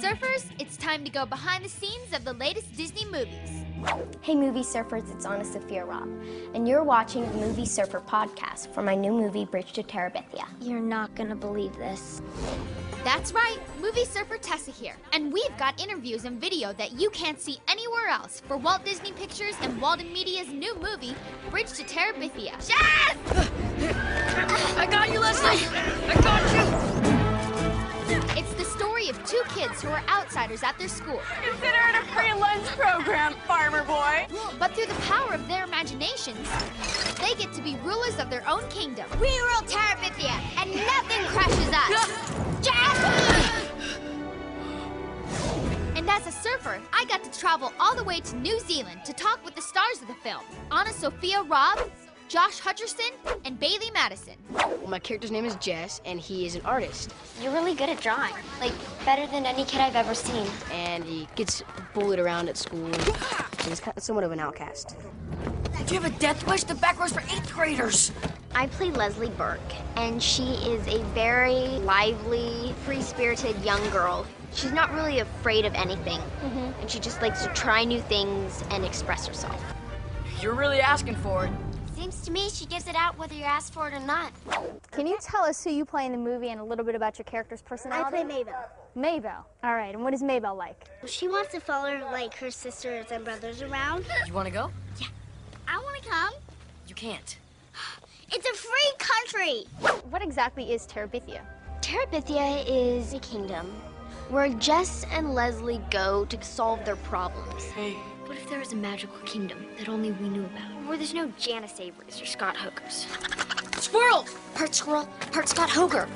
Surfers, it's time to go behind the scenes of the latest Disney movies. Hey Movie Surfers, it's Anna Sophia Robb, and you're watching the Movie Surfer podcast for my new movie, Bridge to Terabithia. You're not gonna believe this. That's right, Movie Surfer Tessa here, and we've got interviews and video that you can't see anywhere else for Walt Disney Pictures and Walden Media's new movie, Bridge to Terabithia. Yes! I got you, Leslie! I got you! It's the story of two kids who are outsiders at their school. Consider it a free lunch program, farmer boy. But through the power of their imaginations, they get to be rulers of their own kingdom. We rule Terabithia, and nothing crushes us. And as a surfer, I got to travel all the way to New Zealand to talk with the stars of the film. Anna Sophia Robb, Josh Hutcherson, and Bailey Madison. My character's name is Jess, and he is an artist. You're really good at drawing. Like, better than any kid I've ever seen. And he gets bullied around at school. He's somewhat of an outcast. Do you have a death wish? The back row's for 8th graders. I play Leslie Burke, and she is a very lively, free-spirited young girl. She's not really afraid of anything, and she just likes to try new things and express herself. You're really asking for it. Seems to me she gives it out whether you ask for it or not. Can you tell us who you play in the movie and a little bit about your character's personality? I play Mabel. Mabel. All right, and what is Mabel like? She wants to follow, like, her sisters and brothers around. You want to go? Yeah. I want to come. You can't. It's a free country. What exactly is Terabithia? Terabithia is a kingdom where Jess and Leslie go to solve their problems. Hey. What if there was a magical kingdom that only we knew about? Where there's no Janice Averys or Scott Hogers. Squirrel! Part squirrel, part Scott Hoger.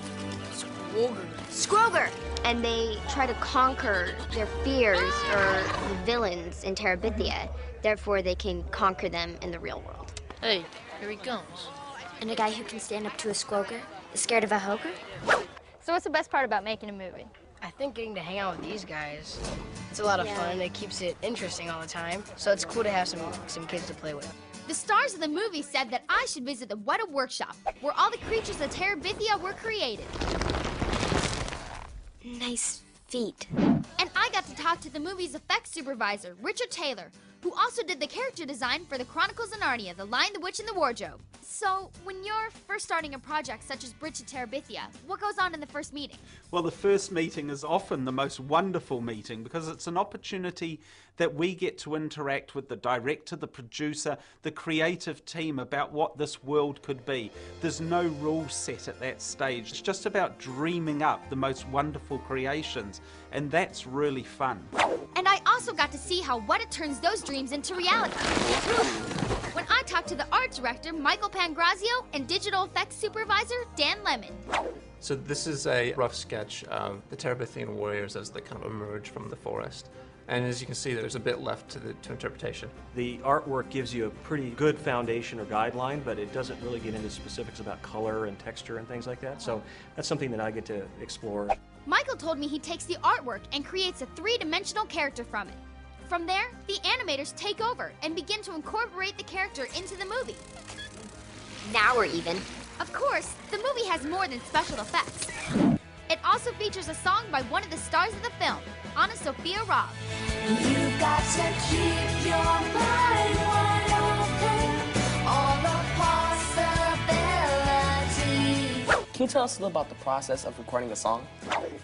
Squogger. Scroger! And they try to conquer their fears or the villains in Terabithia. Therefore, they can conquer them in the real world. Hey, here he comes. And a guy who can stand up to a Scroger is scared of a Hoger? So what's the best part about making a movie? I think getting to hang out with these guys, it's a lot of fun. It keeps it interesting all the time. So it's cool to have some kids to play with. The stars of the movie said that I should visit the Weta Workshop, where all the creatures of Terabithia were created. Nice feet. And I got to talk to the movie's effects supervisor, Richard Taylor, who also did the character design for the Chronicles of Narnia, The Lion, the Witch, and the Wardrobe. So, when you're first starting a project such as Bridge to Terabithia, what goes on in the first meeting? Well, the first meeting is often the most wonderful meeting because it's an opportunity that we get to interact with the director, the producer, the creative team about what this world could be. There's no rule set at that stage. It's just about dreaming up the most wonderful creations, and that's really fun. And I also got to see how Weta turns those dreams into reality. When I talked to the art director, Michael Pangrazio, and digital effects supervisor, Dan Lemon. So this is a rough sketch of the Terabithian warriors as they kind of emerge from the forest. And as you can see, there's a bit left to interpretation. The artwork gives you a pretty good foundation or guideline, but it doesn't really get into specifics about color and texture and things like that. So that's something that I get to explore. Michael told me he takes the artwork and creates a three-dimensional character from it. From there, the animators take over and begin to incorporate the character into the movie. Now we're even. Of course, the movie has more than special effects. It also features a song by one of the stars of the film, Anna Sophia Robb. You got to keep your mind wide open, all the possibilities. Can you tell us a little about the process of recording a song?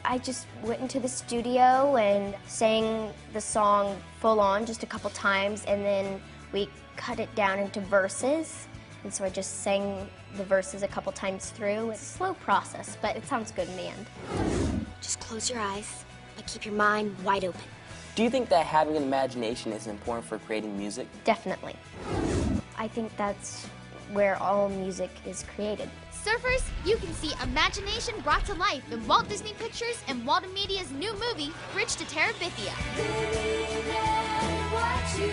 I just went into the studio and sang the song full on just a couple times, and then we cut it down into verses. And so I just sang the verses a couple times through. It's a slow process, but it sounds good in the end. Just close your eyes and keep your mind wide open. Do you think that having an imagination is important for creating music? Definitely. I think that's where all music is created. Surfers, you can see imagination brought to life in Walt Disney Pictures and Walden Media's new movie, Bridge to Terabithia. Believe in what you